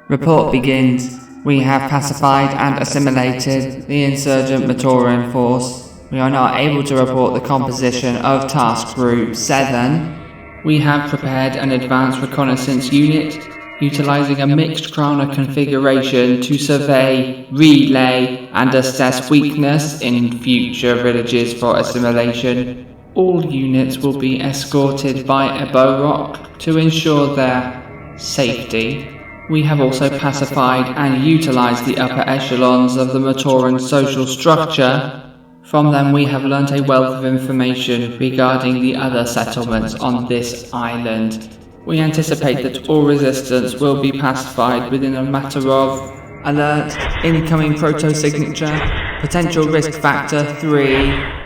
Report begins. We have pacified and assimilated the insurgent Matoran force. We are now able to report the composition of Task Group 7. We have prepared an advanced reconnaissance unit, utilizing a mixed Krana configuration to survey, relay, and assess weakness in future villages for assimilation. All units will be escorted by a Borok to ensure their safety. We have also pacified and utilized the upper echelons of the Matoran social structure. From them we have learnt a wealth of information regarding the other settlements on this island. We anticipate that all resistance will be pacified within a matter of... Alert, incoming proto-signature, potential risk factor 3.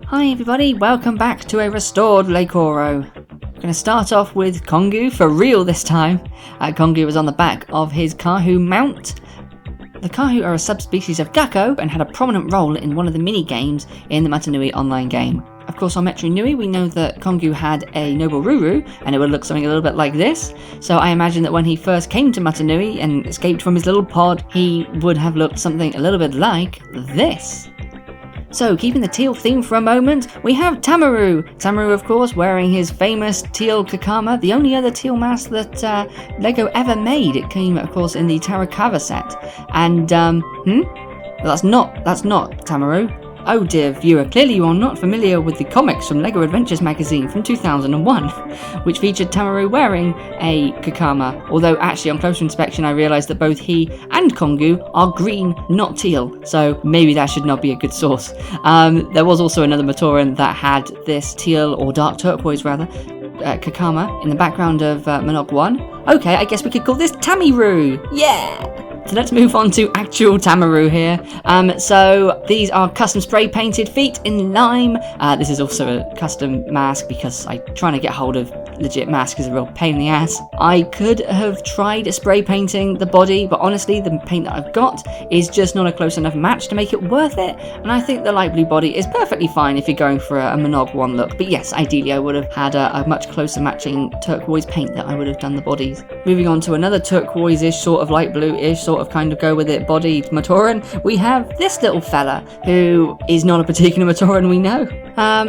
Hi everybody, welcome back to a restored Lake Oro. We're going to start off with Kongu, for real this time. Kongu was on the back of his Kahu mount. The Kahu are a subspecies of Gakko and had a prominent role in one of the mini-games in the Matanui online game. Of course, on Metru Nui we know that Kongu had a noble Ruru, and it would look something a little bit like this. So I imagine that when he first came to Matanui and escaped from his little pod, he would have looked something a little bit like this. So, keeping the teal theme for a moment, we have Tamaru. Tamaru, of course, wearing his famous teal kakama, the only other teal mask that LEGO ever made. It came, of course, in the Tarakava set. And, That's not Tamaru. Oh dear viewer, clearly you are not familiar with the comics from LEGO Adventures magazine from 2001, which featured Tamaru wearing a kakama, although actually on closer inspection I realised that both he and Kongu are green, not teal, so maybe that should not be a good source. There was also another Matoran that had this teal, or dark turquoise rather, kakama in the background of Monarch 1. Okay, I guess we could call this Tamiru! Yeah! So let's move on to actual Tamaru here. So these are custom spray painted feet in lime. This is also a custom mask because trying to get hold of legit mask is a real pain in the ass. I could have tried spray painting the body, but honestly the paint that I've got is just not a close enough match to make it worth it. And I think the light blue body is perfectly fine if you're going for a Monog 1 look. But yes, ideally I would have had a much closer matching turquoise paint that I would have done the bodies. Moving on to another turquoise-ish, sort of light blue-ish, sort of kind of go with it bodied Matoran, we have this little fella who is not a particular Matoran we know.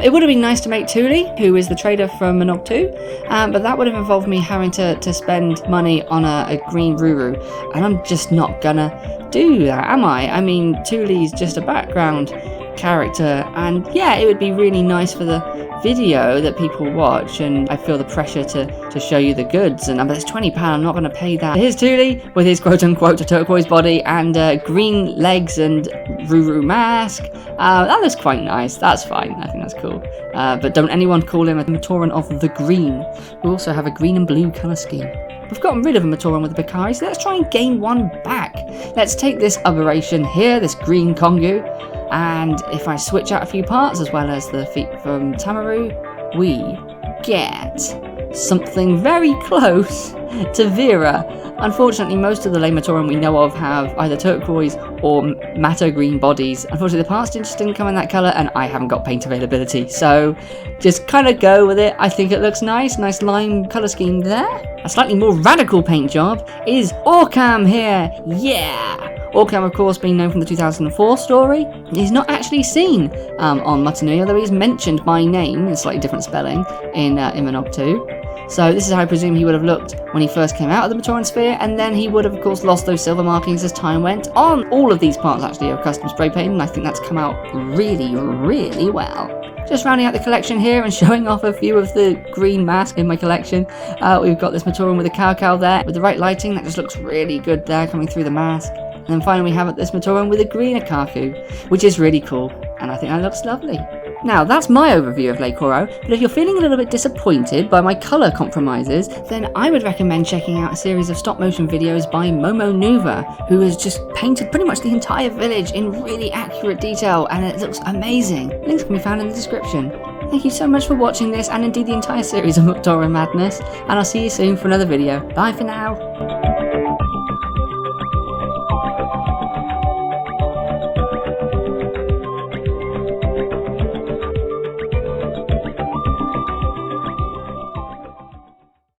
It would have been nice to make Thule, who is the trader from Monog 2, but that would have involved me having to spend money on a green Ruru, and I'm just not gonna do that, am I? I mean, Thule's just a background character, and yeah, it would be really nice for the video that people watch, and I feel the pressure to show you the goods, and but it's £20, I'm not going to pay that. Here's Thule with his quote-unquote turquoise body and green legs and Ruru mask. That looks quite nice, that's fine, I think that's cool. But don't anyone call him a Matoran of the green. We also have a green and blue colour scheme. We've gotten rid of a Matoran with the Bakari, so let's try and gain one back. Let's take this aberration here, this green Kongu, and if I switch out a few parts as well as the feet from Tamaru, we get something very close to Vera. Unfortunately, most of the lame Matoran we know of have either turquoise or matte green bodies. Unfortunately, the parts just didn't come in that colour, and I haven't got paint availability, so just kind of go with it. I think it looks nice lime colour scheme there. A slightly more radical paint job is Orcam here, yeah! Orcam, of course, being known from the 2004 story, he's not actually seen on Matanui, although he's mentioned by name in slightly different spelling in Monog 2. So this is how I presume he would have looked when he first came out of the Matoran sphere, and then he would have, of course, lost those silver markings as time went on. All of these parts actually are custom spray painted, and I think that's come out really, really well. Just rounding out the collection here and showing off a few of the green masks in my collection. We've got this Matoran with a cow there, with the right lighting, that just looks really good there coming through the mask. And then finally we have this Matoran with a green Akaku, which is really cool, and I think that looks lovely. Now, that's my overview of Lake Oro, but if you're feeling a little bit disappointed by my colour compromises, then I would recommend checking out a series of stop-motion videos by Momo Nuva, who has just painted pretty much the entire village in really accurate detail, and it looks amazing. Links can be found in the description. Thank you so much for watching this, and indeed the entire series of Muckdoran Madness, and I'll see you soon for another video. Bye for now.